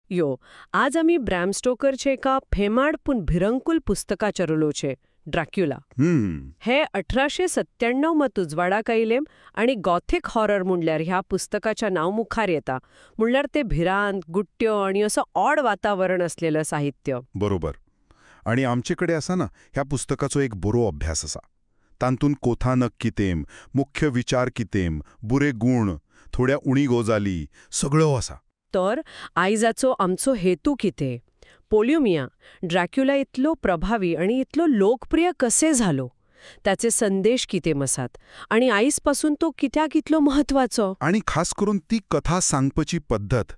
यो आज आमी ब्रॅम स्टोकरचे एका फेमाड पूण भिरंकूल पुस्तकाचेर उलोवचे ड्रॅक्युला. हे 1897 मत उजवाडाक आयिल्लें आनी गॉथिक हॉरर म्हणल्यार ह्या पुस्तकाच्या नांव मुखार येता म्हणल्यार ते भिरांत, गुट्ट्यो आनी असो ऑड वातावरण असलेलं साहित्य. बरोबर. आणि आमचे कडेन आसा ना ह्या पुस्तकाचो एक बरो अभ्यास आसा. तांतून कोथानक कितें, मुख्य विचार कितें, बुरे गूण, थोड्या उणी गजाली सगळो आसा. तर आयजाचो आमचो हेतू कितें? पोल्युमिया ड्रॅक्युला इतलो प्रभावी आणि इतलो लोकप्रिय कसे झालो? त्याचे संदेश कितें आसात आणि आयजपासून तो कित्याक इतलो महत्वाचो? आणि खास करून ती कथा सांगपाची पद्धत,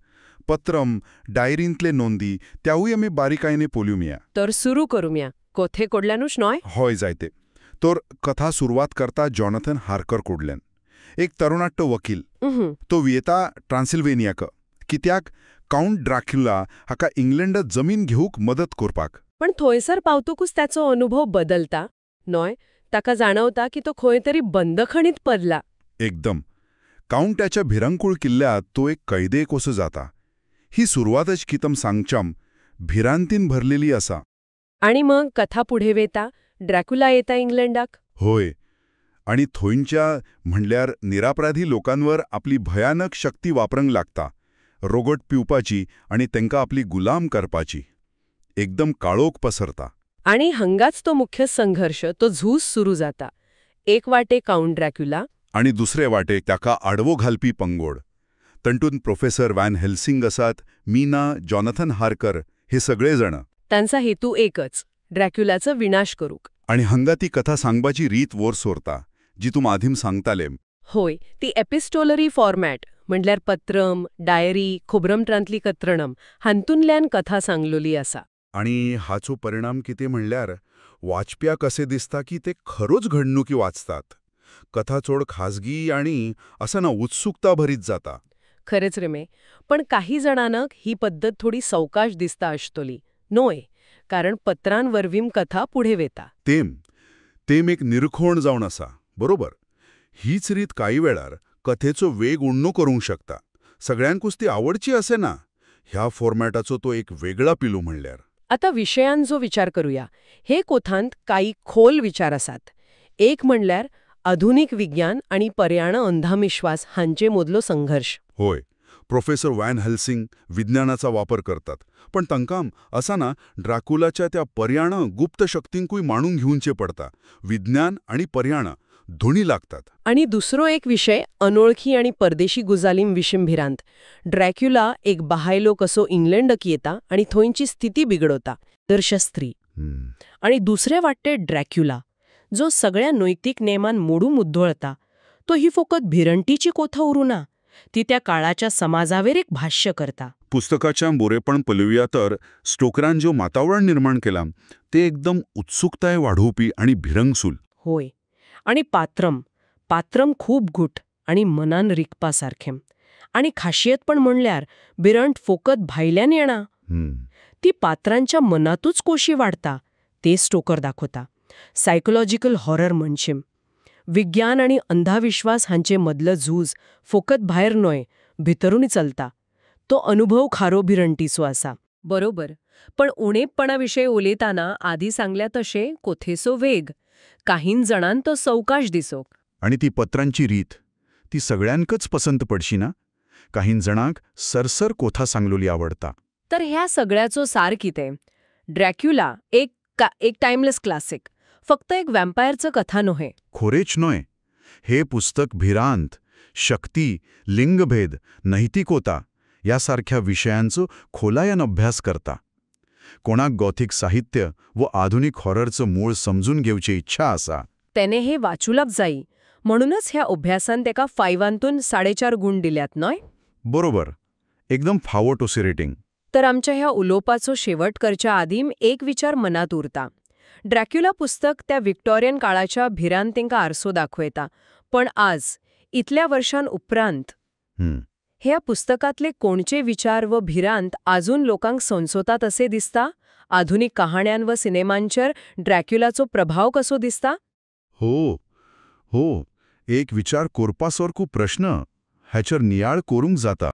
पत्रम, डायरींतले नोंदी, त्यावूय आमी बारीकायेने पोल्युमिया. तर सुरू करूया कोथे कडल्यानूच न्हय? होय जायते. तर कथा सुरवात करता जॉनथन हार्कर कडल्यान. एक तरणाट्य वकील. तो वियेता ट्रान्सिल्वेनियाक. कित्याक काउंट ड्रॅक्युला हाका इंग्लंडात जमीन घेवूक मदत करपाक. पण थंयसर पावतकूच त्याचो अनुभव बदलता न्हय. ताका जाणवता की तो खंय तरी बंदखणीत पडला. एकदम. काउंटाच्या भिरंकूळ किल्ल्यात तो एक कैदे कसो जाता. ही सुरवातच कितम सांगचम भिरांतीन भरलेली आसा. आणि मग कथा पुढे वेता ड्रॅक्युला येता इंग्लंडाक. होय. आणि थोयंच्या म्हणल्यार निरापराधी लोकांवर आपली भयानक शक्ती वापरंक लागता. रोगट पिवपाची आणि तेंका आपली गुलाम करपाची. एकदम काळोख पसरता. आणि हंगाच तो मुख्य संघर्ष, तो झूज सुरू जाता. एक वाटे काउंट ड्रॅक्युला आणि दुसरे वाटे ताका आडवो घालपी पंगोड. तंटून प्रोफेसर वॅन हेल्सिंग आसात, मीना, जॉनथन हार्कर हे सगळे जण. त्यांचा हेतू एकच, ड्रॅक्युलाचा विनाश करूक. आणि हंगा ती कथा सांगपाची रीत वर सोरता, जी तुम आधीम सांगताले. होय, ती एपिस्टोलरी फॉर्मॅट म्हणल्यार पत्रम, डायरी, खोबरमत्रांतली कत्रणम हांतूंतल्यान कथा सांगलोली आसा. आणि हाचो परिणाम कितें म्हणल्यार वाचप्याक असे दिसता की ते खरोच घडणुकी वाचतात. कथा चोड खाजगी आणि असं ना उत्सुकता भरीत जाता. खरेच रेमे. पण काही जणांक ही पद्धत थोडी सवकाश दिसता आसतली नोय, कारण पत्रांवरवीं कथा पुढे वेता. तेम एक निरखोण जावन आसा. बरोबर. हीच रीत काही वेळार कथेचो वेग उण्णो करूंक शकता. सगळ्यांकूच ती आवडची असे ना. ह्या फॉर्मॅटाचो तो एक वेगळा पिलू म्हणल्यार. आता विषयां जो विचार करूया. हे कोथांत काही खोल विचार आसात. एक म्हणल्यार आधुनिक विज्ञान आणि पर्याण अंधविश्वास हांचे मदलो संघर्ष. होय. प्रोफेसर वॅन हेल्सिंग विज्ञानाचा वापर करतात. पण तांकां असा ना ड्रॅक्युलाच्या त्या पर्याण गुप्त शक्तींकूय मांडून घेऊनचे पडता. विज्ञान आणि पर्याण दोन्ही लागतात. आणि दुसरो एक विषय अनोळखी आणि परदेशी गुजालीं विशीं. ड्रॅक्युला एक बाहायलो कसो इंग्लंडक येता आणि थंयची स्थिती बिगडवता. दर्श स्त्री. आणि दुसरे वाटते ड्रॅक्युला, जो सगळ्या नैतिक नेमान मोडून उद्धळता. तो ही फकत भिरंटीची कोथा उरूना, ती त्या काळाच्या समाजावर एक भाष्य करता. पुस्तकाच्या बोरेपण पलुया तर स्टोकरान जो वातावरण निर्माण केला ते एकदम उत्सुकताय वाढवपी आणि भिरंगसूल. होय. आणि पात्रम खूप गुट आणि मनान रिकपासारखें. आणि खाशियत पण म्हणल्यार भिरंट फोकत भायल्यान येणा. ती पात्रांच्या मनातूच कोशी वाढता ते स्टोकर दाखवता. सायकोलॉजिकल हॉरर म्हणशीम. विज्ञान आणि अंधविश्वास हांचे मदलं झूज फोकत भायर न्हय, भितरूनय चलता. तो अनुभव खारो भिरंटीचो आसा. बरोबर. पण उणेपणाविषयी उलयताना आधी सांगल्या तशे कोथेचो वेग. काहींच जणांक तो सवकाश दिसोक. आणि ती पत्रांची रीत ती सगळ्यांकच पसंत पडशी ना. काही जणांक सरसर कोथा सांगलोली आवडता. तर ह्या सगळ्याचो सार कितें? ड्रॅक्युला एक टाइमलेस क्लासिक. फक्त एक वॅम्पायरचं कथा नव्हे. खोरेच नोय. हे पुस्तक भिरांत, शक्ती, लिंगभेद, नैतिकता यासारख्या विषयांचो खोलायन अभ्यास करता. कोणाक गॉथिक साहित्य व आधुनिक हॉररचं मूळ समजून घेवची इच्छा आसा त्याने हे वाचूलाक जाई. म्हणूनच ह्या अभ्यासान तेका 5तून 4.5 गुण दिल्यात न्हय. बरोबर. एकदम फावो टोसी रेटिंग. तर आमच्या ह्या उलोवपाचो शेवट करच्या आदीं एक विचार मनात उरता. ड्रॅक्युला पुस्तक त्या व्हिक्टोरियन काळाच्या भिरांतींका आरसो दाखवता. पण आज इतल्या वर्षां उपरांत ह्या पुस्तकातले कोणचे विचार व भिरांत अजून लोकांक संसोतात असे दिसता? आधुनिक कहाण्यांव व सिनेमांचेर ड्रॅक्युलाचो प्रभाव कसो दिसता? हो. एक विचार कोरपासारको प्रश्न ह्याचेर नियाळ करूंक जाता.